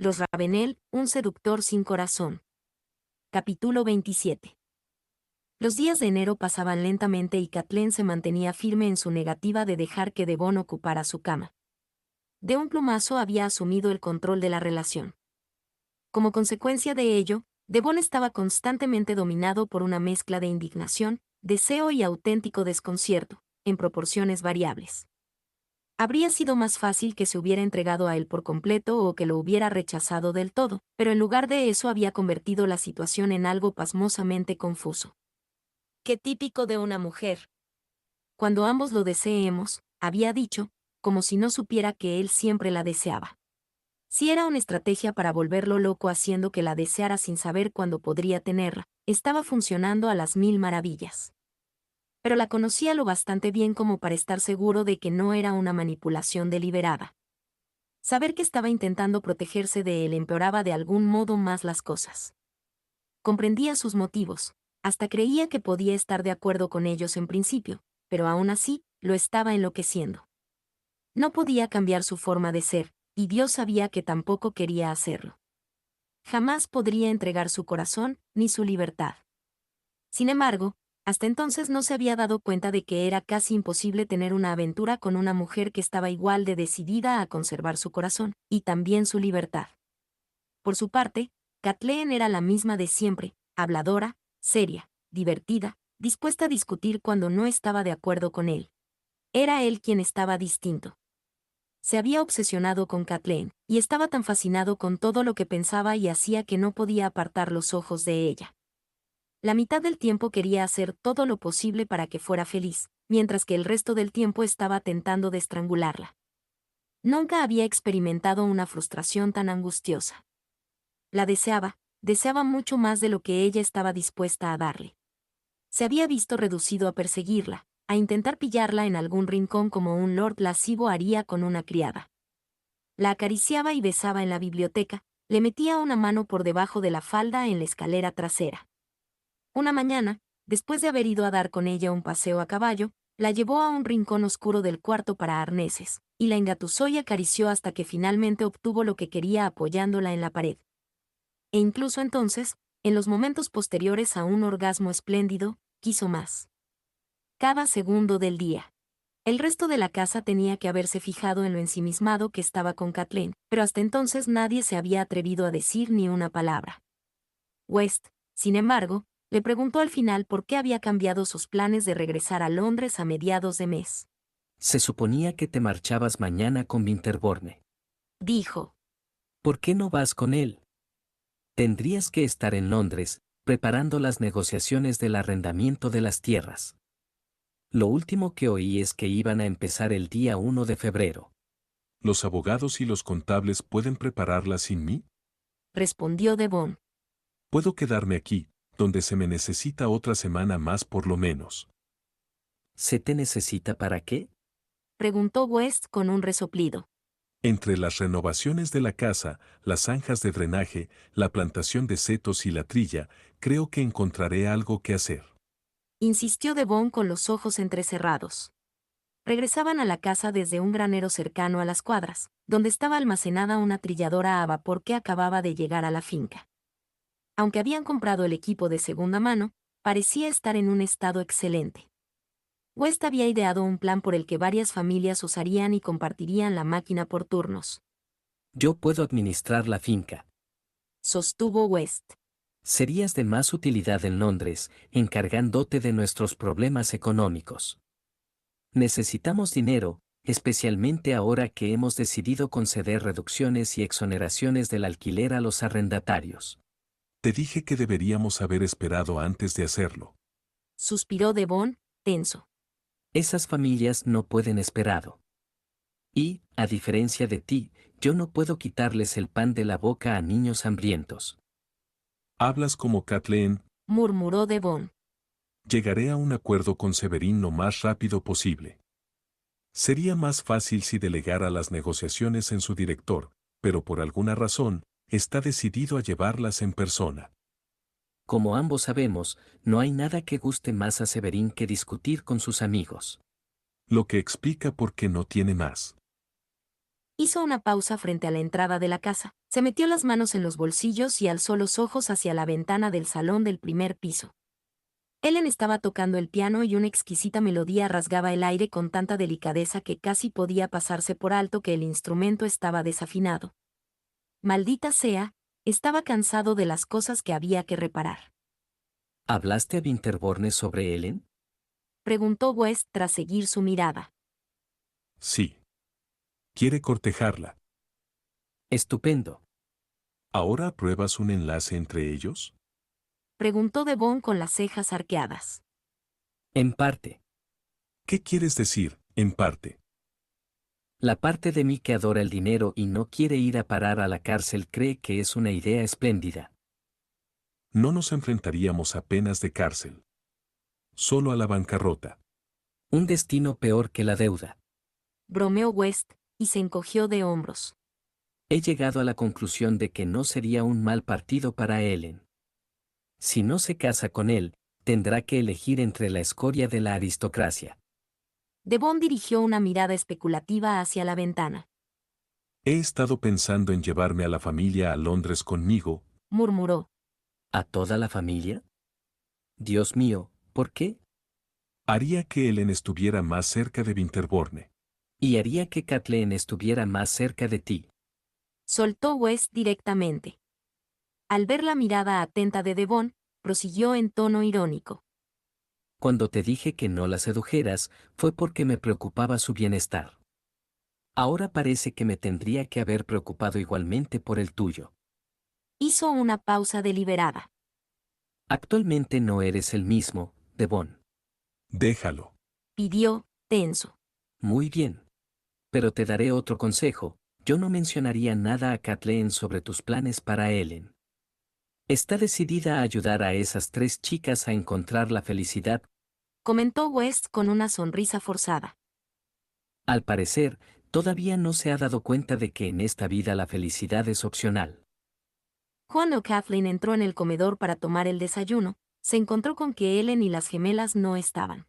Los Ravenel, un seductor sin corazón. Capítulo 27. Los días de enero pasaban lentamente y Kathleen se mantenía firme en su negativa de dejar que Devon ocupara su cama. De un plumazo había asumido el control de la relación. Como consecuencia de ello, Devon estaba constantemente dominado por una mezcla de indignación, deseo y auténtico desconcierto, en proporciones variables. Habría sido más fácil que se hubiera entregado a él por completo o que lo hubiera rechazado del todo, pero en lugar de eso había convertido la situación en algo pasmosamente confuso. Qué típico de una mujer. Cuando ambos lo deseemos, había dicho, como si no supiera que él siempre la deseaba. Si era una estrategia para volverlo loco haciendo que la deseara sin saber cuándo podría tenerla, estaba funcionando a las mil maravillas. Pero la conocía lo bastante bien como para estar seguro de que no era una manipulación deliberada. Saber que estaba intentando protegerse de él empeoraba de algún modo más las cosas. Comprendía sus motivos, hasta creía que podía estar de acuerdo con ellos en principio, pero aún así, lo estaba enloqueciendo. No podía cambiar su forma de ser, y Dios sabía que tampoco quería hacerlo. Jamás podría entregar su corazón, ni su libertad. Sin embargo, hasta entonces no se había dado cuenta de que era casi imposible tener una aventura con una mujer que estaba igual de decidida a conservar su corazón, y también su libertad. Por su parte, Kathleen era la misma de siempre, habladora, seria, divertida, dispuesta a discutir cuando no estaba de acuerdo con él. Era él quien estaba distinto. Se había obsesionado con Kathleen, y estaba tan fascinado con todo lo que pensaba y hacía que no podía apartar los ojos de ella. La mitad del tiempo quería hacer todo lo posible para que fuera feliz, mientras que el resto del tiempo estaba tentando de estrangularla. Nunca había experimentado una frustración tan angustiosa. La deseaba mucho más de lo que ella estaba dispuesta a darle. Se había visto reducido a perseguirla, a intentar pillarla en algún rincón como un lord lascivo haría con una criada. La acariciaba y besaba en la biblioteca, le metía una mano por debajo de la falda en la escalera trasera. Una mañana, después de haber ido a dar con ella un paseo a caballo, la llevó a un rincón oscuro del cuarto para arneses, y la engatusó y acarició hasta que finalmente obtuvo lo que quería apoyándola en la pared. E incluso entonces, en los momentos posteriores a un orgasmo espléndido, quiso más. Cada segundo del día. El resto de la casa tenía que haberse fijado en lo ensimismado que estaba con Kathleen, pero hasta entonces nadie se había atrevido a decir ni una palabra. West, sin embargo, le preguntó al final por qué había cambiado sus planes de regresar a Londres a mediados de mes. Se suponía que te marchabas mañana con Winterbourne. Dijo. ¿Por qué no vas con él? Tendrías que estar en Londres, preparando las negociaciones del arrendamiento de las tierras. Lo último que oí es que iban a empezar el día 1 de febrero. ¿Los abogados y los contables pueden prepararla sin mí? Respondió Devon. Puedo quedarme aquí, donde se me necesita otra semana más por lo menos. ¿Se te necesita para qué? Preguntó West con un resoplido. Entre las renovaciones de la casa, las zanjas de drenaje, la plantación de setos y la trilla, creo que encontraré algo que hacer. Insistió Devon con los ojos entrecerrados. Regresaban a la casa desde un granero cercano a las cuadras, donde estaba almacenada una trilladora a vapor que acababa de llegar a la finca. Aunque habían comprado el equipo de segunda mano, parecía estar en un estado excelente. West había ideado un plan por el que varias familias usarían y compartirían la máquina por turnos. Yo puedo administrar la finca. Sostuvo West. Serías de más utilidad en Londres, encargándote de nuestros problemas económicos. Necesitamos dinero, especialmente ahora que hemos decidido conceder reducciones y exoneraciones del alquiler a los arrendatarios. Te dije que deberíamos haber esperado antes de hacerlo. Suspiró Devon, tenso. Esas familias no pueden esperar. Y, a diferencia de ti, yo no puedo quitarles el pan de la boca a niños hambrientos. Hablas como Kathleen. Murmuró Devon. Llegaré a un acuerdo con Severin lo más rápido posible. Sería más fácil si delegara las negociaciones en su director, pero por alguna razón, está decidido a llevarlas en persona. Como ambos sabemos, no hay nada que guste más a Severin que discutir con sus amigos. Lo que explica por qué no tiene más. Hizo una pausa frente a la entrada de la casa, se metió las manos en los bolsillos y alzó los ojos hacia la ventana del salón del primer piso. Ellen estaba tocando el piano y una exquisita melodía rasgaba el aire con tanta delicadeza que casi podía pasarse por alto que el instrumento estaba desafinado. Maldita sea, estaba cansado de las cosas que había que reparar. ¿Hablaste a Winterborne sobre Ellen? Preguntó West tras seguir su mirada. Sí. Quiere cortejarla. Estupendo. ¿Ahora apruebas un enlace entre ellos? Preguntó Devon con las cejas arqueadas. En parte. ¿Qué quieres decir, en parte? La parte de mí que adora el dinero y no quiere ir a parar a la cárcel cree que es una idea espléndida. No nos enfrentaríamos a penas de cárcel. Solo a la bancarrota. Un destino peor que la deuda. Bromeó West, y se encogió de hombros. He llegado a la conclusión de que no sería un mal partido para Ellen. Si no se casa con él, tendrá que elegir entre la escoria de la aristocracia. Devon dirigió una mirada especulativa hacia la ventana. He estado pensando en llevarme a la familia a Londres conmigo. Murmuró. ¿A toda la familia? Dios mío, ¿por qué? Haría que Ellen estuviera más cerca de Winterborne. Y haría que Kathleen estuviera más cerca de ti. Soltó West directamente. Al ver la mirada atenta de Devon, prosiguió en tono irónico. Cuando te dije que no la sedujeras, fue porque me preocupaba su bienestar. Ahora parece que me tendría que haber preocupado igualmente por el tuyo. Hizo una pausa deliberada. Actualmente no eres el mismo, Devon. Déjalo. Pidió, tenso. Muy bien. Pero te daré otro consejo, yo no mencionaría nada a Kathleen sobre tus planes para Ellen. Está decidida a ayudar a esas 3 chicas a encontrar la felicidad. Comentó West con una sonrisa forzada. Al parecer, todavía no se ha dado cuenta de que en esta vida la felicidad es opcional. Cuando Kathleen entró en el comedor para tomar el desayuno, se encontró con que Ellen y las gemelas no estaban.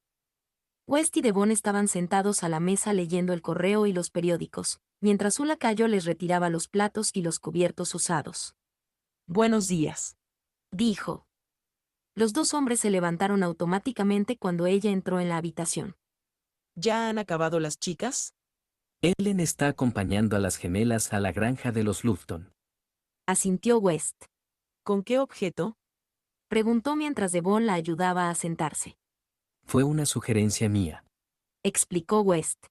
West y Devon estaban sentados a la mesa leyendo el correo y los periódicos, mientras un lacayo les retiraba los platos y los cubiertos usados. Buenos días. Dijo. Los dos hombres se levantaron automáticamente cuando ella entró en la habitación. ¿Ya han acabado las chicas? Ellen está acompañando a las gemelas a la granja de los Lufton. Asintió West. ¿Con qué objeto? Preguntó mientras Devon la ayudaba a sentarse. Fue una sugerencia mía. Explicó West.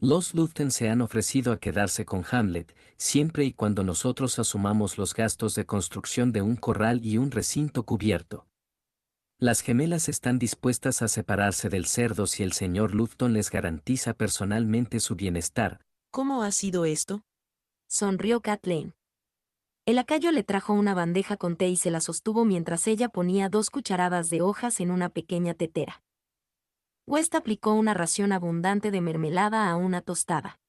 Los Lufton se han ofrecido a quedarse con Hamlet, siempre y cuando nosotros asumamos los gastos de construcción de un corral y un recinto cubierto. Las gemelas están dispuestas a separarse del cerdo si el señor Lufton les garantiza personalmente su bienestar. ¿Cómo ha sido esto? Sonrió Kathleen. El lacayo le trajo una bandeja con té y se la sostuvo mientras ella ponía 2 cucharadas de hojas en una pequeña tetera. West aplicó una ración abundante de mermelada a una tostada.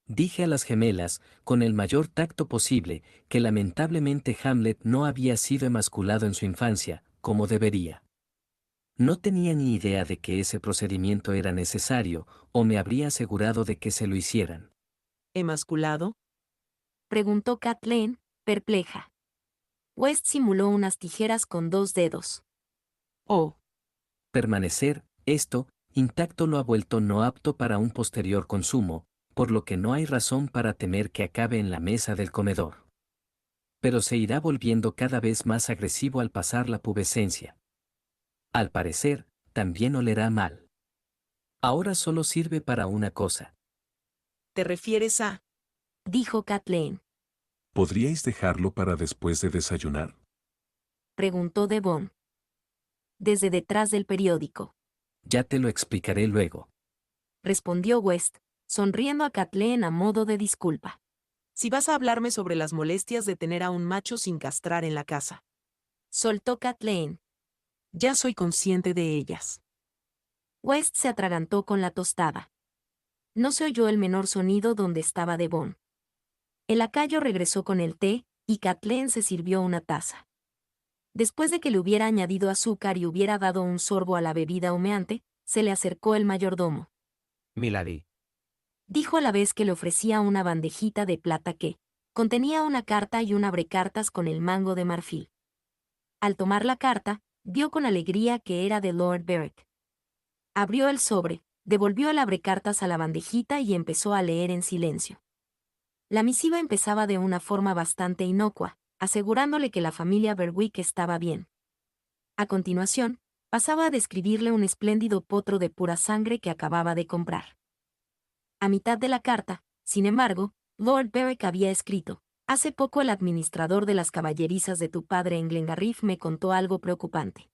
Dije a las gemelas, con el mayor tacto posible, que lamentablemente Hamlet no había sido emasculado en su infancia, como debería. No tenía ni idea de que ese procedimiento era necesario, o me habría asegurado de que se lo hicieran. ¿Emasculado? Preguntó Kathleen, perpleja. West simuló unas tijeras con 2 dedos. Oh, Permanecer, esto, intacto lo ha vuelto no apto para un posterior consumo, por lo que no hay razón para temer que acabe en la mesa del comedor. Pero se irá volviendo cada vez más agresivo al pasar la pubescencia. Al parecer, también olerá mal. Ahora solo sirve para una cosa. ¿te refieres a? Dijo Kathleen. ¿Podríais dejarlo para después de desayunar? Preguntó Devon. Desde detrás del periódico. Ya te lo explicaré luego. Respondió West, sonriendo a Kathleen a modo de disculpa. Si vas a hablarme sobre las molestias de tener a un macho sin castrar en la casa. Soltó Kathleen. Ya soy consciente de ellas. West se atragantó con la tostada. No se oyó el menor sonido donde estaba Devon. El lacayo regresó con el té, y Kathleen se sirvió una taza. Después de que le hubiera añadido azúcar y hubiera dado un sorbo a la bebida humeante, se le acercó el mayordomo. Milady. dijo a la vez que le ofrecía una bandejita de plata que contenía una carta y un abrecartas con el mango de marfil. Al tomar la carta, vio con alegría que era de Lord Berwick. Abrió el sobre, devolvió el abrecartas a la bandejita y empezó a leer en silencio. La misiva empezaba de una forma bastante inocua, asegurándole que la familia Berwick estaba bien. A continuación, pasaba a describirle un espléndido potro de pura sangre que acababa de comprar. A mitad de la carta, sin embargo, Lord Berwick había escrito: «Hace poco el administrador de las caballerizas de tu padre en Glengarriff me contó algo preocupante.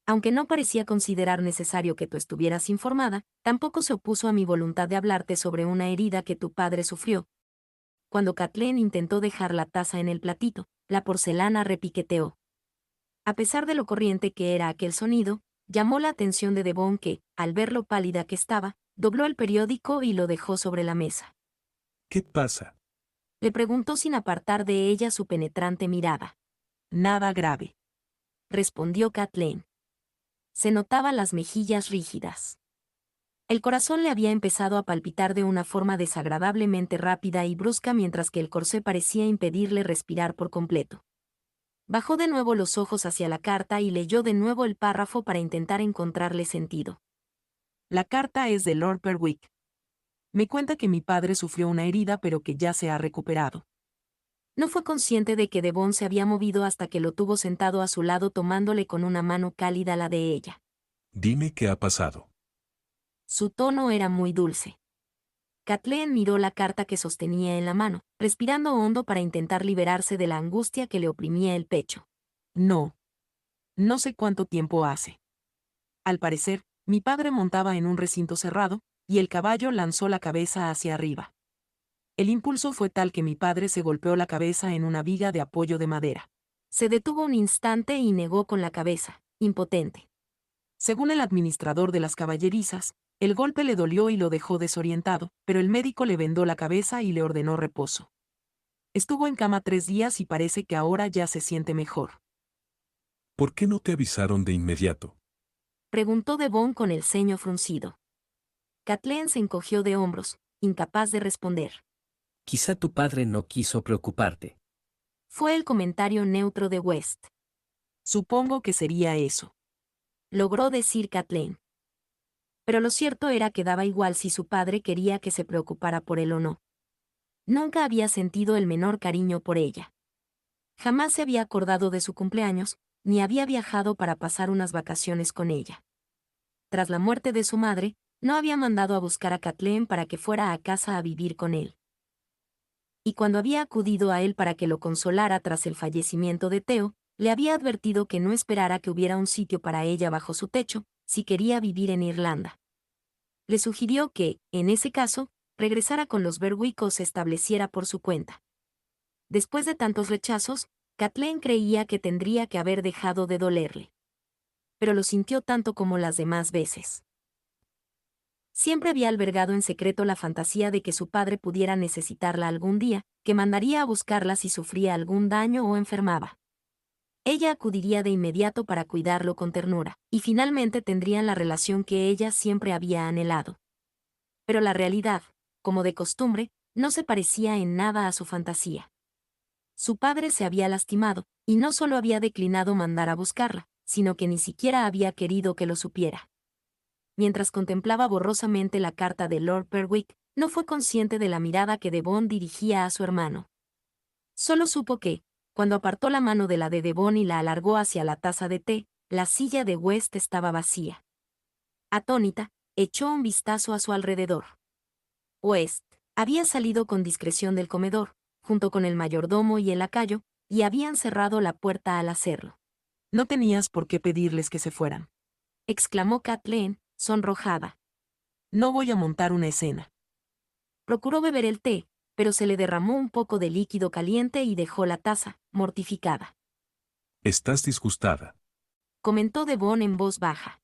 Aunque no parecía considerar necesario que tú estuvieras informada, tampoco se opuso a mi voluntad de hablarte sobre una herida que tu padre sufrió. Cuando Kathleen intentó dejar la taza en el platito, la porcelana repiqueteó. A pesar de lo corriente que era aquel sonido, llamó la atención de Devon que, al ver lo pálida que estaba, dobló el periódico y lo dejó sobre la mesa. ¿Qué pasa? Le preguntó sin apartar de ella su penetrante mirada. Nada grave, Respondió Kathleen. Se notaban las mejillas rígidas. El corazón le había empezado a palpitar de una forma desagradablemente rápida y brusca mientras que el corsé parecía impedirle respirar por completo. Bajó de nuevo los ojos hacia la carta y leyó de nuevo el párrafo para intentar encontrarle sentido. La carta es de Lord Berwick. Me cuenta que mi padre sufrió una herida pero que ya se ha recuperado. No fue consciente de que Devon se había movido hasta que lo tuvo sentado a su lado tomándole con una mano cálida la de ella. Dime qué ha pasado. Su tono era muy dulce. Kathleen miró la carta que sostenía en la mano, respirando hondo para intentar liberarse de la angustia que le oprimía el pecho. No. No sé cuánto tiempo hace. Al parecer, mi padre montaba en un recinto cerrado, y el caballo lanzó la cabeza hacia arriba. El impulso fue tal que mi padre se golpeó la cabeza en una viga de apoyo de madera. Se detuvo un instante y negó con la cabeza, impotente. Según el administrador de las caballerizas, el golpe le dolió y lo dejó desorientado, pero el médico le vendó la cabeza y le ordenó reposo. Estuvo en cama 3 días y parece que ahora ya se siente mejor. ¿Por qué no te avisaron de inmediato? Preguntó Devon con el ceño fruncido. Kathleen se encogió de hombros, incapaz de responder. Quizá tu padre no quiso preocuparte. Fue el comentario neutro de West. Supongo que sería eso. Logró decir Kathleen. Pero lo cierto era que daba igual si su padre quería que se preocupara por él o no. Nunca había sentido el menor cariño por ella. Jamás se había acordado de su cumpleaños, ni había viajado para pasar unas vacaciones con ella. Tras la muerte de su madre, no había mandado a buscar a Kathleen para que fuera a casa a vivir con él. Y cuando había acudido a él para que lo consolara tras el fallecimiento de Theo, le había advertido que no esperara que hubiera un sitio para ella bajo su techo, si quería vivir en Irlanda. Le sugirió que, en ese caso, regresara con los Berwick o se estableciera por su cuenta. Después de tantos rechazos, Kathleen creía que tendría que haber dejado de dolerle. Pero lo sintió tanto como las demás veces. Siempre había albergado en secreto la fantasía de que su padre pudiera necesitarla algún día, que mandaría a buscarla si sufría algún daño o enfermaba. Ella acudiría de inmediato para cuidarlo con ternura, y finalmente tendrían la relación que ella siempre había anhelado. Pero la realidad, como de costumbre, no se parecía en nada a su fantasía. Su padre se había lastimado, y no solo había declinado mandar a buscarla, sino que ni siquiera había querido que lo supiera. Mientras contemplaba borrosamente la carta de Lord Berwick, no fue consciente de la mirada que Devon dirigía a su hermano. Solo supo que, cuando apartó la mano de la de Devon y la alargó hacia la taza de té, la silla de West estaba vacía. Atónita, echó un vistazo a su alrededor. West había salido con discreción del comedor, junto con el mayordomo y el lacayo, y habían cerrado la puerta al hacerlo. No tenías por qué pedirles que se fueran. Exclamó Kathleen, sonrojada. No voy a montar una escena. Procuró beber el té, pero se le derramó un poco de líquido caliente y dejó la taza, mortificada. Estás disgustada. Comentó Devon en voz baja.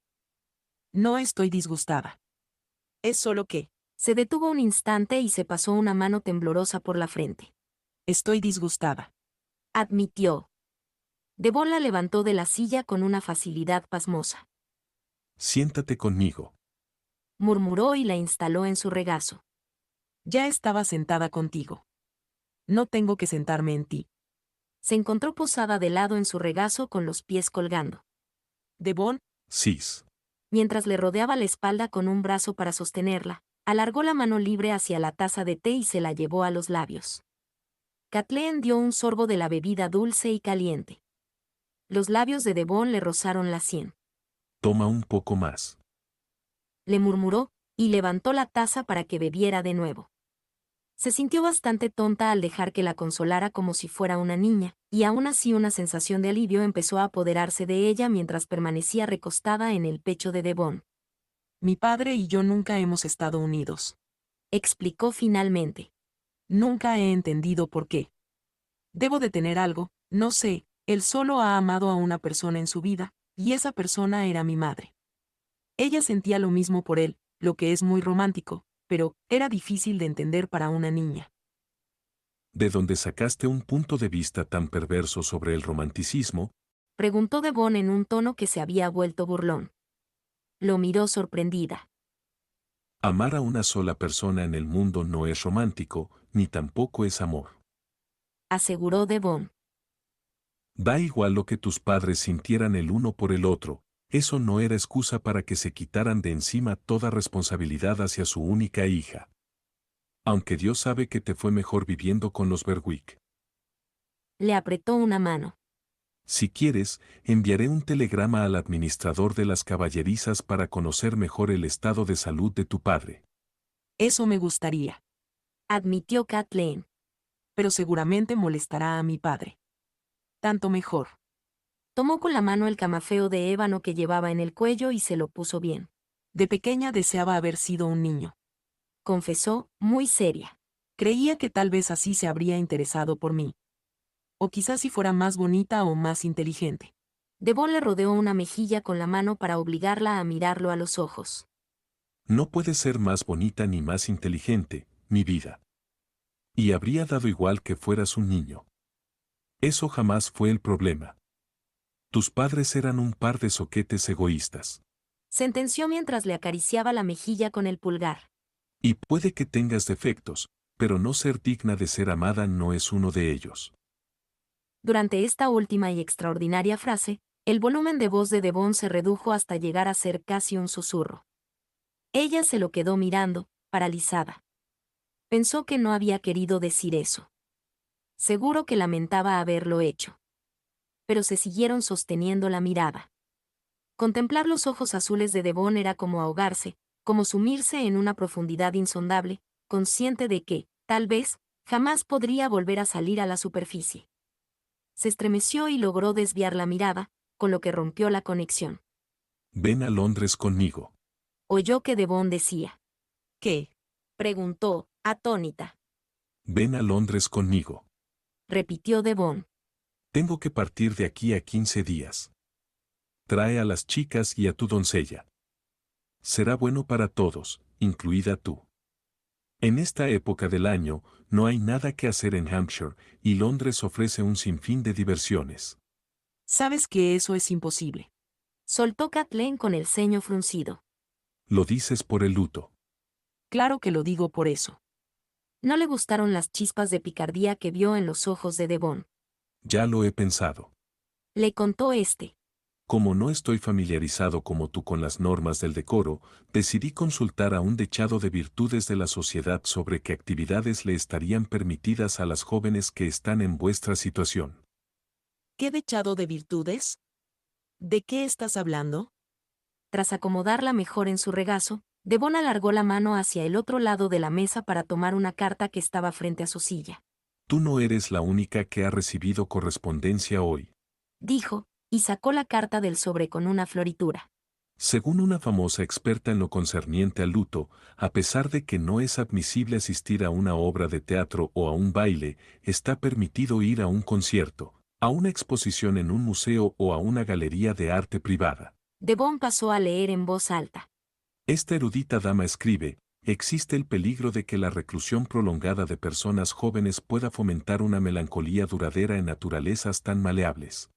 No estoy disgustada. Es solo que, Se detuvo un instante y se pasó una mano temblorosa por la frente. estoy disgustada. Admitió. Devon la levantó de la silla con una facilidad pasmosa. Siéntate conmigo. Murmuró y la instaló en su regazo. Ya estaba sentada contigo. No tengo que sentarme en ti. Se encontró posada de lado en su regazo con los pies colgando. Devon, Sis. Mientras le rodeaba la espalda con un brazo para sostenerla, alargó la mano libre hacia la taza de té y se la llevó a los labios. Kathleen dio un sorbo de la bebida dulce y caliente. Los labios de Devon le rozaron la sien. Toma un poco más. Le murmuró, y levantó la taza para que bebiera de nuevo. Se sintió bastante tonta al dejar que la consolara como si fuera una niña, y aún así una sensación de alivio empezó a apoderarse de ella mientras permanecía recostada en el pecho de Devon. mi padre y yo nunca hemos estado unidos. Explicó finalmente. Nunca he entendido por qué. Debo de tener algo, no sé, él solo ha amado a una persona en su vida, y esa persona era mi madre. Ella sentía lo mismo por él, lo que es muy romántico, pero era difícil de entender para una niña. ¿De dónde sacaste un punto de vista tan perverso sobre el romanticismo? Preguntó Devon en un tono que se había vuelto burlón. Lo miró sorprendida. Amar a una sola persona en el mundo no es romántico, ni tampoco es amor. Aseguró Devon. Da igual lo que tus padres sintieran el uno por el otro, eso no era excusa para que se quitaran de encima toda responsabilidad hacia su única hija. Aunque Dios sabe que te fue mejor viviendo con los Berwick. Le apretó una mano. Si quieres, enviaré un telegrama al administrador de las caballerizas para conocer mejor el estado de salud de tu padre. Eso me gustaría, Admitió Kathleen. pero seguramente molestará a mi padre. Tanto mejor. Tomó con la mano el camafeo de ébano que llevaba en el cuello y se lo puso bien. De pequeña deseaba haber sido un niño. Confesó, muy seria. Creía que tal vez así se habría interesado por mí. O quizás si fuera más bonita o más inteligente. Devon le rodeó una mejilla con la mano para obligarla a mirarlo a los ojos. No puedes ser más bonita ni más inteligente, mi vida. Y habría dado igual que fueras un niño. Eso jamás fue el problema. Tus padres eran un par de soquetes egoístas. Sentenció mientras le acariciaba la mejilla con el pulgar. Y puede que tengas defectos, pero no ser digna de ser amada no es uno de ellos. Durante esta última y extraordinaria frase, el volumen de voz de Devon se redujo hasta llegar a ser casi un susurro. Ella se lo quedó mirando, paralizada. Pensó que no había querido decir eso. Seguro que lamentaba haberlo hecho. Pero se siguieron sosteniendo la mirada. Contemplar los ojos azules de Devon era como ahogarse, como sumirse en una profundidad insondable, consciente de que, tal vez, jamás podría volver a salir a la superficie. Se estremeció y logró desviar la mirada, con lo que rompió la conexión. Ven a Londres conmigo. Oyó que Devon decía. ¿Qué? Preguntó, atónita. Ven a Londres conmigo. Repitió Devon. Tengo que partir de aquí a 15 días. Trae a las chicas y a tu doncella. Será bueno para todos, incluida tú. En esta época del año, no hay nada que hacer en Hampshire, y Londres ofrece un sinfín de diversiones. Sabes que eso es imposible. Soltó Kathleen con el ceño fruncido. Lo dices por el luto. Claro que lo digo por eso. No le gustaron las chispas de picardía que vio en los ojos de Devon. Ya lo he pensado. Le contó este. Como no estoy familiarizado como tú con las normas del decoro, decidí consultar a un dechado de virtudes de la sociedad sobre qué actividades le estarían permitidas a las jóvenes que están en vuestra situación. ¿Qué dechado de virtudes? ¿De qué estás hablando? Tras acomodarla mejor en su regazo, Devon alargó la mano hacia el otro lado de la mesa para tomar una carta que estaba frente a su silla. Tú no eres la única que ha recibido correspondencia hoy. Dijo, y sacó la carta del sobre con una floritura. Según una famosa experta en lo concerniente al luto, a pesar de que no es admisible asistir a una obra de teatro o a un baile, está permitido ir a un concierto, a una exposición en un museo o a una galería de arte privada. Devon pasó a leer en voz alta. Esta erudita dama escribe, existe el peligro de que la reclusión prolongada de personas jóvenes pueda fomentar una melancolía duradera en naturalezas tan maleables.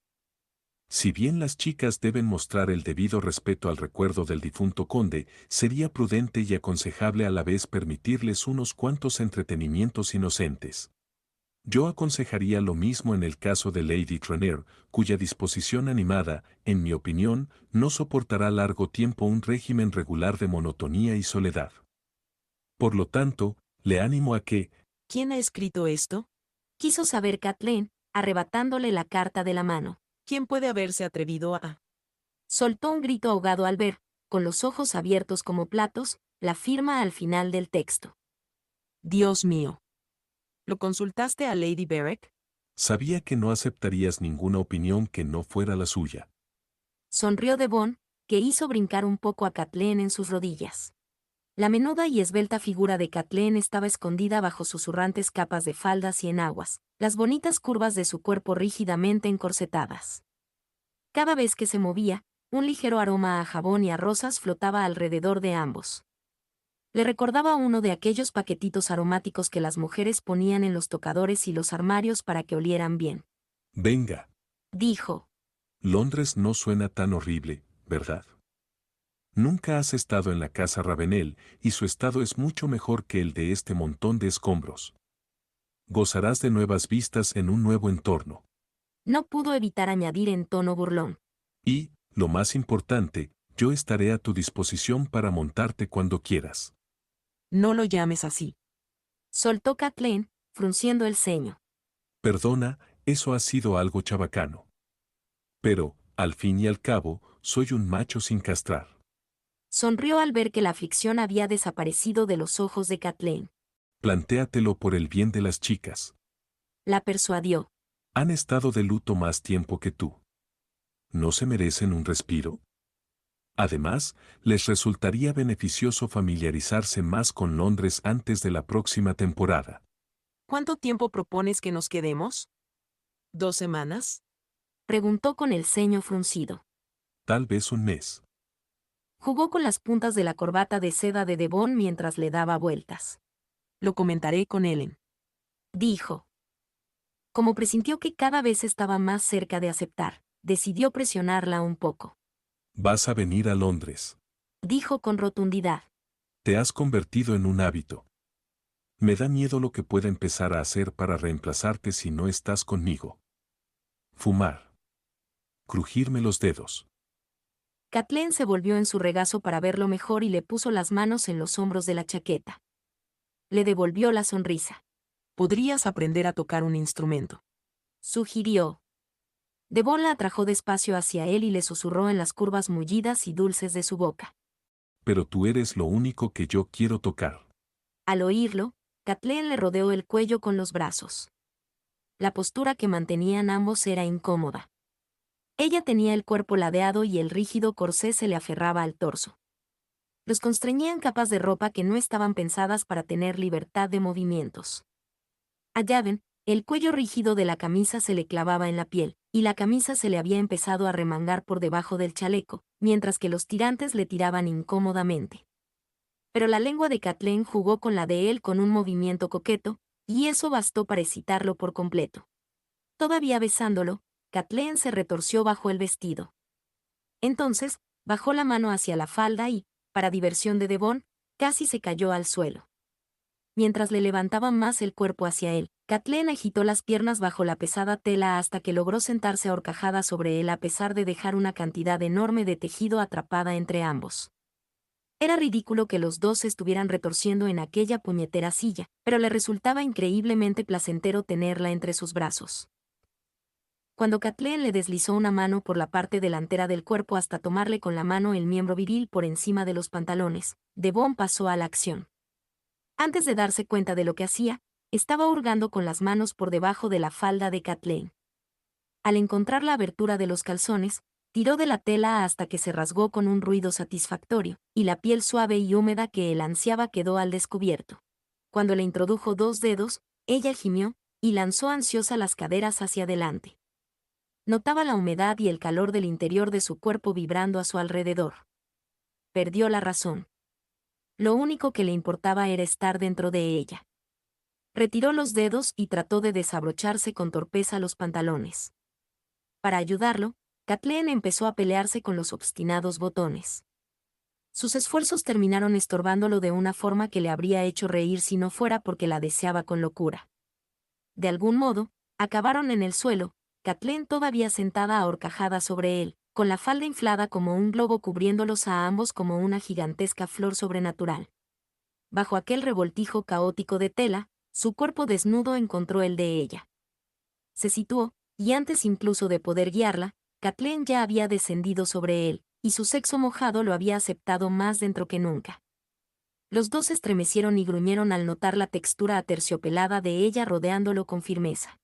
Si bien las chicas deben mostrar el debido respeto al recuerdo del difunto conde, sería prudente y aconsejable a la vez permitirles unos cuantos entretenimientos inocentes. Yo aconsejaría lo mismo en el caso de Lady Treneer, cuya disposición animada, en mi opinión, no soportará largo tiempo un régimen regular de monotonía y soledad. Por lo tanto, le animo a que, ¿Quién ha escrito esto? Quiso saber Kathleen, arrebatándole la carta de la mano. ¿Quién puede haberse atrevido a...? Soltó un grito ahogado al ver, con los ojos abiertos como platos, la firma al final del texto. Dios mío. ¿Lo consultaste a Lady Berwick? sabía que no aceptarías ninguna opinión que no fuera la suya. Sonrió Devon, que hizo brincar un poco a Kathleen en sus rodillas. La menuda y esbelta figura de Kathleen estaba escondida bajo susurrantes capas de faldas y enaguas, las bonitas curvas de su cuerpo rígidamente encorsetadas. Cada vez que se movía, un ligero aroma a jabón y a rosas flotaba alrededor de ambos. Le recordaba uno de aquellos paquetitos aromáticos que las mujeres ponían en los tocadores y los armarios para que olieran bien. Venga, Dijo. Londres no suena tan horrible, ¿verdad? Nunca has estado en la casa Ravenel, y su estado es mucho mejor que el de este montón de escombros. Gozarás de nuevas vistas en un nuevo entorno. No pudo evitar añadir en tono burlón. Y, lo más importante, yo estaré a tu disposición para montarte cuando quieras. No lo llames así. Soltó Kathleen, frunciendo el ceño. Perdona, eso ha sido algo chabacano. Pero, al fin y al cabo, soy un macho sin castrar. Sonrió al ver que la aflicción había desaparecido de los ojos de Kathleen. Plantéatelo por el bien de las chicas. La persuadió. Han estado de luto más tiempo que tú. ¿No se merecen un respiro? Además, les resultaría beneficioso familiarizarse más con Londres antes de la próxima temporada. ¿Cuánto tiempo propones que nos quedemos? ¿2 semanas? Preguntó con el ceño fruncido. Tal vez un mes. Jugó con las puntas de la corbata de seda de Devon mientras le daba vueltas. Lo comentaré con Ellen. Dijo. Como presintió que cada vez estaba más cerca de aceptar, decidió presionarla un poco. Vas a venir a Londres. Dijo con rotundidad. Te has convertido en un hábito. Me da miedo lo que pueda empezar a hacer para reemplazarte si no estás conmigo. Fumar. Crujirme los dedos. Kathleen se volvió en su regazo para verlo mejor y le puso las manos en los hombros de la chaqueta. Le devolvió la sonrisa. Podrías aprender a tocar un instrumento. Sugirió. Devon la atrajo despacio hacia él y le susurró en las curvas mullidas y dulces de su boca. Pero tú eres lo único que yo quiero tocar. Al oírlo, Kathleen le rodeó el cuello con los brazos. La postura que mantenían ambos era incómoda. Ella tenía el cuerpo ladeado y el rígido corsé se le aferraba al torso. Los constreñían capas de ropa que no estaban pensadas para tener libertad de movimientos. A Javen, el cuello rígido de la camisa se le clavaba en la piel, y la camisa se le había empezado a remangar por debajo del chaleco, mientras que los tirantes le tiraban incómodamente. Pero la lengua de Kathleen jugó con la de él con un movimiento coqueto, y eso bastó para excitarlo por completo. Todavía besándolo, Kathleen se retorció bajo el vestido. Entonces, bajó la mano hacia la falda y, para diversión de Devon, casi se cayó al suelo. Mientras le levantaban más el cuerpo hacia él, Kathleen agitó las piernas bajo la pesada tela hasta que logró sentarse ahorcajada sobre él a pesar de dejar una cantidad enorme de tejido atrapada entre ambos. Era ridículo que los dos se estuvieran retorciendo en aquella puñetera silla, pero le resultaba increíblemente placentero tenerla entre sus brazos. Cuando Kathleen le deslizó una mano por la parte delantera del cuerpo hasta tomarle con la mano el miembro viril por encima de los pantalones, Devon pasó a la acción. Antes de darse cuenta de lo que hacía, estaba hurgando con las manos por debajo de la falda de Kathleen. Al encontrar la abertura de los calzones, tiró de la tela hasta que se rasgó con un ruido satisfactorio, y la piel suave y húmeda que él ansiaba quedó al descubierto. Cuando le introdujo 2 dedos, ella gimió, y lanzó ansiosa las caderas hacia adelante. Notaba la humedad y el calor del interior de su cuerpo vibrando a su alrededor. Perdió la razón. Lo único que le importaba era estar dentro de ella. Retiró los dedos y trató de desabrocharse con torpeza los pantalones. Para ayudarlo, Kathleen empezó a pelearse con los obstinados botones. Sus esfuerzos terminaron estorbándolo de una forma que le habría hecho reír si no fuera porque la deseaba con locura. De algún modo, acabaron en el suelo, Kathleen todavía sentada ahorcajada sobre él, con la falda inflada como un globo cubriéndolos a ambos como una gigantesca flor sobrenatural. Bajo aquel revoltijo caótico de tela, su cuerpo desnudo encontró el de ella. Se situó, y antes incluso de poder guiarla, Kathleen ya había descendido sobre él, y su sexo mojado lo había aceptado más dentro que nunca. Los dos se estremecieron y gruñeron al notar la textura aterciopelada de ella rodeándolo con firmeza.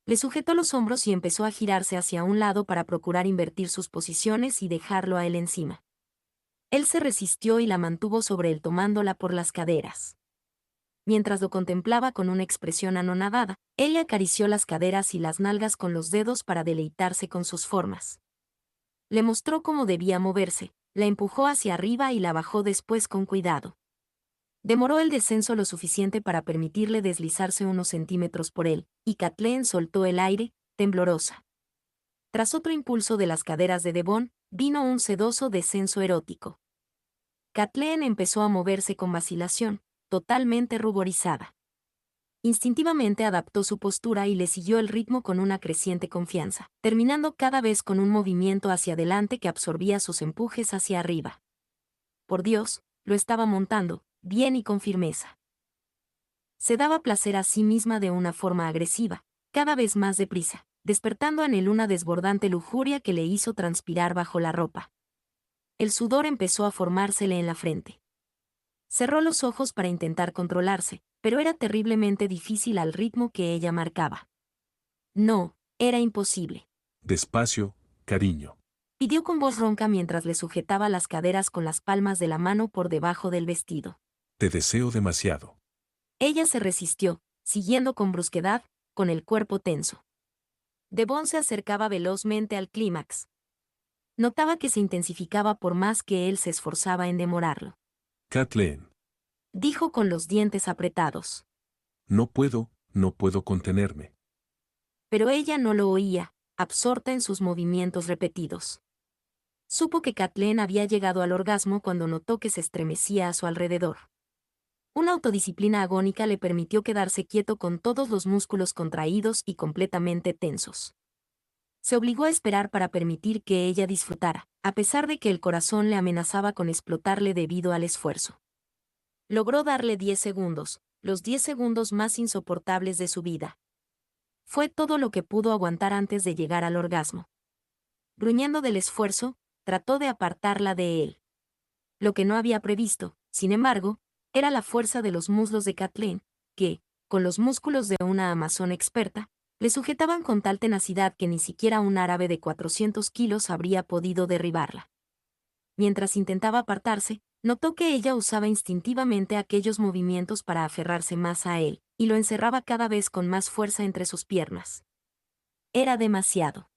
Le sujetó los hombros y empezó a girarse hacia un lado para procurar invertir sus posiciones y dejarlo a él encima. Él se resistió y la mantuvo sobre él tomándola por las caderas. Mientras lo contemplaba con una expresión anonadada, ella acarició las caderas y las nalgas con los dedos para deleitarse con sus formas. Le mostró cómo debía moverse, la empujó hacia arriba y la bajó después con cuidado. Demoró el descenso lo suficiente para permitirle deslizarse unos centímetros por él, y Kathleen soltó el aire, temblorosa. Tras otro impulso de las caderas de Devon, vino un sedoso descenso erótico. Kathleen empezó a moverse con vacilación, totalmente ruborizada. Instintivamente adaptó su postura y le siguió el ritmo con una creciente confianza, terminando cada vez con un movimiento hacia adelante que absorbía sus empujes hacia arriba. Por Dios, lo estaba montando, bien y con firmeza. Se daba placer a sí misma de una forma agresiva, cada vez más deprisa, despertando en él una desbordante lujuria que le hizo transpirar bajo la ropa. El sudor empezó a formársele en la frente. Cerró los ojos para intentar controlarse, pero era terriblemente difícil al ritmo que ella marcaba. No, era imposible. Despacio, cariño. Pidió con voz ronca mientras le sujetaba las caderas con las palmas de la mano por debajo del vestido. Te deseo demasiado. Ella se resistió, siguiendo con brusquedad, con el cuerpo tenso. Devon se acercaba velozmente al clímax. Notaba que se intensificaba por más que él se esforzaba en demorarlo. Kathleen. Dijo con los dientes apretados. No puedo contenerme. Pero ella no lo oía, absorta en sus movimientos repetidos. Supo que Kathleen había llegado al orgasmo cuando notó que se estremecía a su alrededor. Una autodisciplina agónica le permitió quedarse quieto con todos los músculos contraídos y completamente tensos. Se obligó a esperar para permitir que ella disfrutara, a pesar de que el corazón le amenazaba con explotarle debido al esfuerzo. Logró darle 10 segundos, los 10 segundos más insoportables de su vida. Fue todo lo que pudo aguantar antes de llegar al orgasmo. Gruñendo del esfuerzo, trató de apartarla de él. Lo que no había previsto, sin embargo, era la fuerza de los muslos de Kathleen, que, con los músculos de una amazona experta, le sujetaban con tal tenacidad que ni siquiera un árabe de 400 kilos habría podido derribarla. Mientras intentaba apartarse, notó que ella usaba instintivamente aquellos movimientos para aferrarse más a él, y lo encerraba cada vez con más fuerza entre sus piernas. Era demasiado.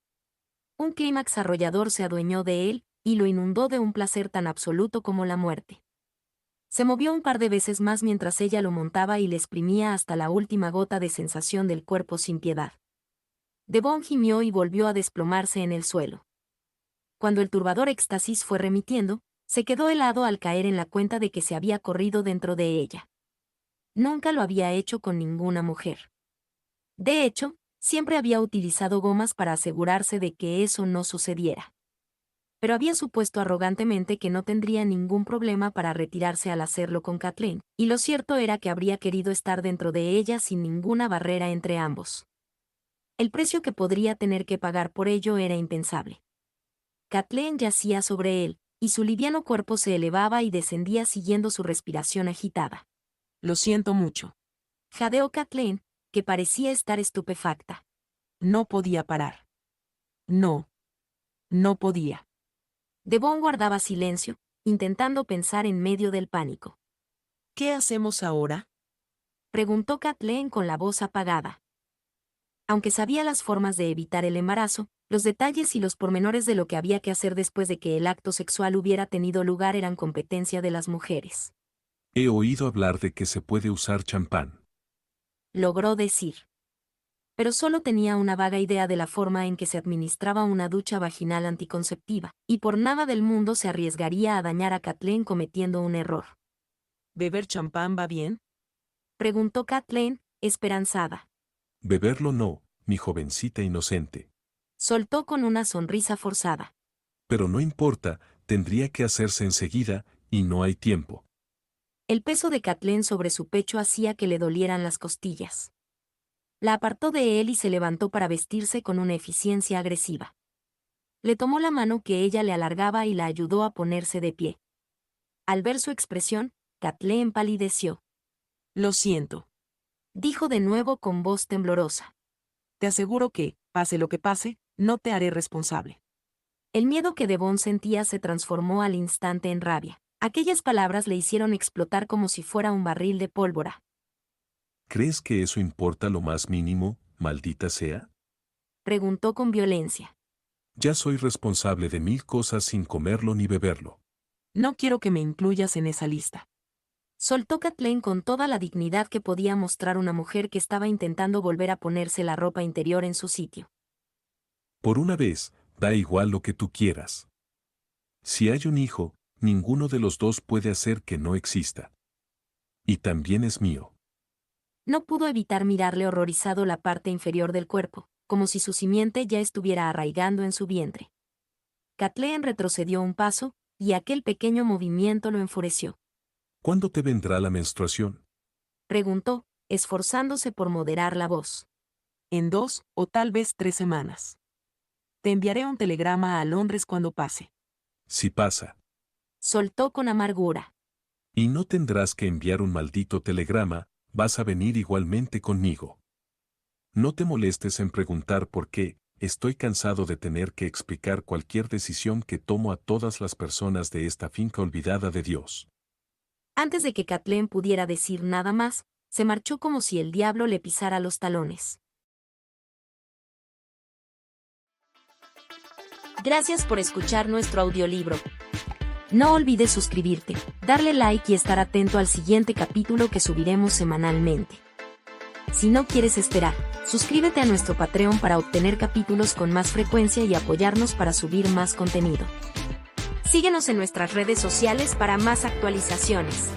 Un clímax arrollador se adueñó de él, y lo inundó de un placer tan absoluto como la muerte. Se movió un par de veces más mientras ella lo montaba y le exprimía hasta la última gota de sensación del cuerpo sin piedad. Devon gimió y volvió a desplomarse en el suelo. Cuando el turbador éxtasis fue remitiendo, se quedó helado al caer en la cuenta de que se había corrido dentro de ella. Nunca lo había hecho con ninguna mujer. De hecho, siempre había utilizado gomas para asegurarse de que eso no sucediera. Pero había supuesto arrogantemente que no tendría ningún problema para retirarse al hacerlo con Kathleen, y lo cierto era que habría querido estar dentro de ella sin ninguna barrera entre ambos. El precio que podría tener que pagar por ello era impensable. Kathleen yacía sobre él, y su liviano cuerpo se elevaba y descendía siguiendo su respiración agitada. Lo siento mucho. Jadeó Kathleen, que parecía estar estupefacta. No podía parar. No. No podía. Devon guardaba silencio, intentando pensar en medio del pánico. ¿Qué hacemos ahora? Preguntó Kathleen con la voz apagada. Aunque sabía las formas de evitar el embarazo, los detalles y los pormenores de lo que había que hacer después de que el acto sexual hubiera tenido lugar eran competencia de las mujeres. He oído hablar de que se puede usar champán. Logró decir. pero solo tenía una vaga idea de la forma en que se administraba una ducha vaginal anticonceptiva, y por nada del mundo se arriesgaría a dañar a Kathleen cometiendo un error. ¿Beber champán va bien? Preguntó Kathleen, esperanzada. Beberlo no, mi jovencita inocente. Soltó con una sonrisa forzada. Pero no importa, tendría que hacerse enseguida, y no hay tiempo. El peso de Kathleen sobre su pecho hacía que le dolieran las costillas. La apartó de él y se levantó para vestirse con una eficiencia agresiva. Le tomó la mano que ella le alargaba y la ayudó a ponerse de pie. Al ver su expresión, Kathleen palideció. Lo siento. Dijo de nuevo con voz temblorosa. Te aseguro que, pase lo que pase, no te haré responsable. El miedo que Devon sentía se transformó al instante en rabia. Aquellas palabras le hicieron explotar como si fuera un barril de pólvora. ¿Crees que eso importa lo más mínimo, maldita sea? Preguntó con violencia. Ya soy responsable de 1000 cosas sin comerlo ni beberlo. No quiero que me incluyas en esa lista. Soltó Kathleen con toda la dignidad que podía mostrar una mujer que estaba intentando volver a ponerse la ropa interior en su sitio. Por una vez, da igual lo que tú quieras. Si hay un hijo, ninguno de los dos puede hacer que no exista. Y también es mío. No pudo evitar mirarle horrorizado la parte inferior del cuerpo, como si su simiente ya estuviera arraigando en su vientre. Kathleen retrocedió un paso, y aquel pequeño movimiento lo enfureció. ¿Cuándo te vendrá la menstruación? Preguntó, esforzándose por moderar la voz. En 2 o tal vez 3 semanas. Te enviaré un telegrama a Londres cuando pase. Si pasa. Soltó con amargura. Y no tendrás que enviar un maldito telegrama, vas a venir igualmente conmigo. No te molestes en preguntar por qué, estoy cansado de tener que explicar cualquier decisión que tomo a todas las personas de esta finca olvidada de Dios. Antes de que Kathleen pudiera decir nada más, se marchó como si el diablo le pisara los talones. Gracias por escuchar nuestro audiolibro. No olvides suscribirte, darle like y estar atento al siguiente capítulo que subiremos semanalmente. Si no quieres esperar, suscríbete a nuestro Patreon para obtener capítulos con más frecuencia y apoyarnos para subir más contenido. Síguenos en nuestras redes sociales para más actualizaciones.